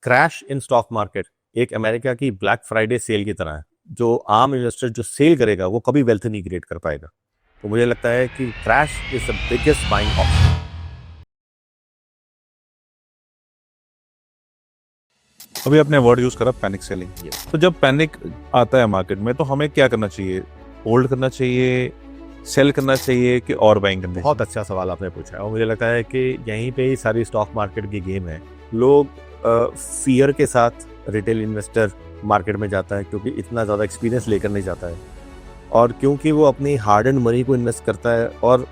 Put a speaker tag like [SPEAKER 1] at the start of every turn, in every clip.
[SPEAKER 1] Crash in stock market एक America की black Friday sale की तरह है। जो आम इन्वेस्टर जो सेल करेगा वो कभी वेल्थ नहीं क्रिएट कर पाएगा। तो मुझे लगता है कि crash is the biggest buying option.
[SPEAKER 2] अभी आपने वर्ड यूज करा पैनिक सेलिंग। तो जब पैनिक आता है मार्केट में तो हमें क्या करना चाहिए? होल्ड करना चाहिए, सेल करना चाहिए कि और बाइंग करना चाहिए?
[SPEAKER 1] बहुत अच्छा सवाल आपने पूछा है और मुझे लगता है कि यहीं पे ही सारी स्टॉक मार्केट की गेम है। लोग फियर के साथ रिटेल इन्वेस्टर मार्केट में जाता है क्योंकि इतना ज़्यादा एक्सपीरियंस लेकर नहीं जाता है, और क्योंकि वो अपनी हार्ड एंड मनी को इन्वेस्ट करता है और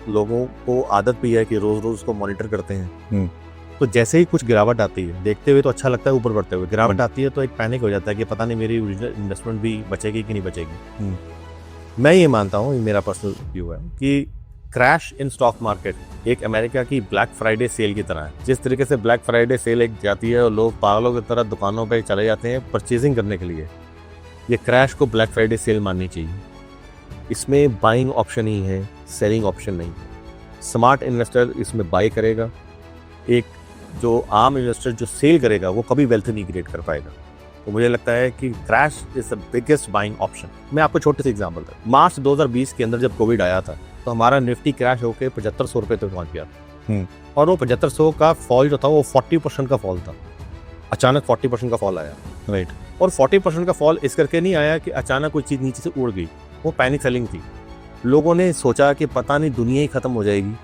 [SPEAKER 1] लोगों को आदत भी है कि रोज रोज उसको मॉनिटर करते हैं। तो जैसे ही कुछ गिरावट आती है, देखते हुए तो अच्छा लगता है, ऊपर बढ़ते हुए गिरावट आती है तो एक पैनिक हो जाता है कि पता नहीं मेरी ओरिजिनल इन्वेस्टमेंट भी बचेगी कि नहीं बचेगी। मैं ये मानता हूँ, ये मेरा पर्सनल व्यू है कि क्रैश इन स्टॉक मार्केट एक अमेरिका की ब्लैक फ्राइडे सेल की तरह है। जिस तरीके से ब्लैक फ्राइडे सेल एक जाती है और लोग पागलों की तरह दुकानों पे चले जाते हैं परचेजिंग करने के लिए, ये क्रैश को ब्लैक फ्राइडे सेल माननी चाहिए। इसमें बाइंग ऑप्शन ही है, सेलिंग ऑप्शन नहीं। स्मार्ट इन्वेस्टर इसमें बाई करेगा। एक जो आम इन्वेस्टर जो सेल करेगा वो कभी वेल्थ नहीं क्रिएट कर पाएगा। तो मुझे लगता है कि crash is the biggest buying option. मैं आपको छोटे से एग्जांपल दूं, मार्च 2020 के अंदर जब कोविड आया था तो हमारा निफ्टी क्रैश होकर 7500 रुपये तक पहुंच गया था। और वो 7500 का फॉल जो था वो 40% का फॉल था। अचानक 40% का फॉल आया, राइट। और 40% का फॉल इस करके नहीं आया कि अचानक कोई चीज़ नीचे से उड़ गई, वो पैनिक सेलिंग थी। लोगों ने सोचा कि पता नहीं दुनिया ही खत्म हो जाएगी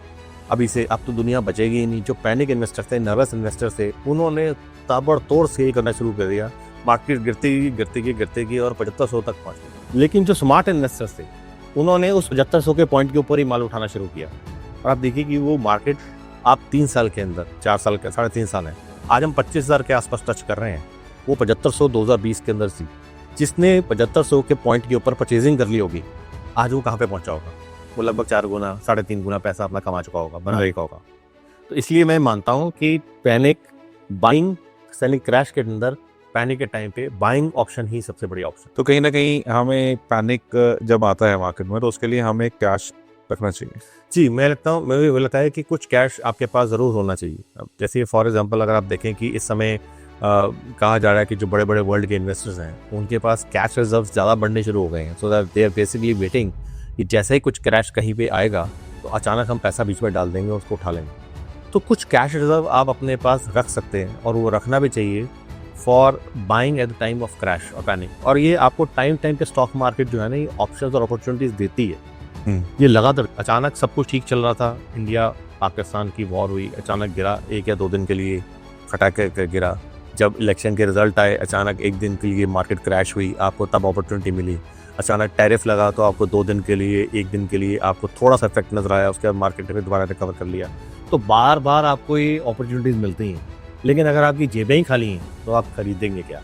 [SPEAKER 1] अभी से, अब तो दुनिया बचेगी ही नहीं। जो पैनिक इन्वेस्टर थे, नर्वस इन्वेस्टर थे, उन्होंने ताबड़तोड़ सेल करना शुरू कर दिया। मार्केट गिरती गई और 7500 तक पहुंच गई। लेकिन जो स्मार्ट इन्वेस्टर्स थे उन्होंने उस 7500 के पॉइंट के ऊपर ही माल उठाना शुरू किया। और आप देखिए कि वो मार्केट आप 3 साल के अंदर, 4 साल के, 3.5 साल है, आज हम 25,000 के आसपास टच कर रहे हैं। वो 7500 2020 के अंदर थी। जिसने 7500 के पॉइंट के ऊपर परचेजिंग कर ली होगी, आज वो कहाँ पे पहुंचा होगा? वो लगभग 4 गुना, 3.5 गुना पैसा अपना कमा चुका होगा, बना चुका होगा। तो इसलिए मैं मानता हूँ कि पैनिक, बाइंग, सेलिंग, क्रैश के अंदर पैनिक के टाइम पे बाइंग ऑप्शन ही सबसे बड़ी ऑप्शन।
[SPEAKER 2] तो कहीं ना कहीं हमें पैनिक जब आता है मार्केट में तो उसके लिए हमें कैश रखना चाहिए।
[SPEAKER 1] जी, मैं लगता है कि कुछ कैश आपके पास ज़रूर होना चाहिए। अब जैसे फॉर एग्जांपल अगर आप देखें कि इस समय कहा जा रहा है कि जो बड़े बड़े वर्ल्ड के इन्वेस्टर्स हैं उनके पास कैश रिजर्व ज़्यादा बढ़ने शुरू हो गए हैं। So that they are basically waiting कि जैसे ही कुछ क्रैश कहीं पे आएगा तो अचानक हम पैसा बीच में डाल देंगे, उसको उठा लेंगे। तो कुछ कैश रिजर्व आप अपने पास रख सकते हैं और वो रखना भी चाहिए for buying at the time of crash और पैनिक। और ये आपको टाइम पे स्टॉक मार्केट जो है ना, ये ऑप्शंस और अपॉर्चुनिटीज देती है। ये लगातार, अचानक सब कुछ ठीक चल रहा था, इंडिया पाकिस्तान की वॉर हुई, अचानक गिरा 1 या 2 दिन के लिए, फटाक कर गिरा। जब इलेक्शन के रिजल्ट आए, अचानक 1 दिन के लिए मार्केट क्रैश हुई, आपको तब अपॉर्चुनिटी मिली। अचानक टैरिफ लगा तो आपको 2 दिन के लिए, 1 दिन के लिए आपको थोड़ा सा इफेक्ट नजर आया, उसके बाद मार्केट ने दोबारा रिकवर कर लिया। तो बार बार आपको ये अपॉर्चुनिटीज मिलती हैं, लेकिन अगर आपकी जेबें ही खाली हैं तो आप खरीदेंगे क्या?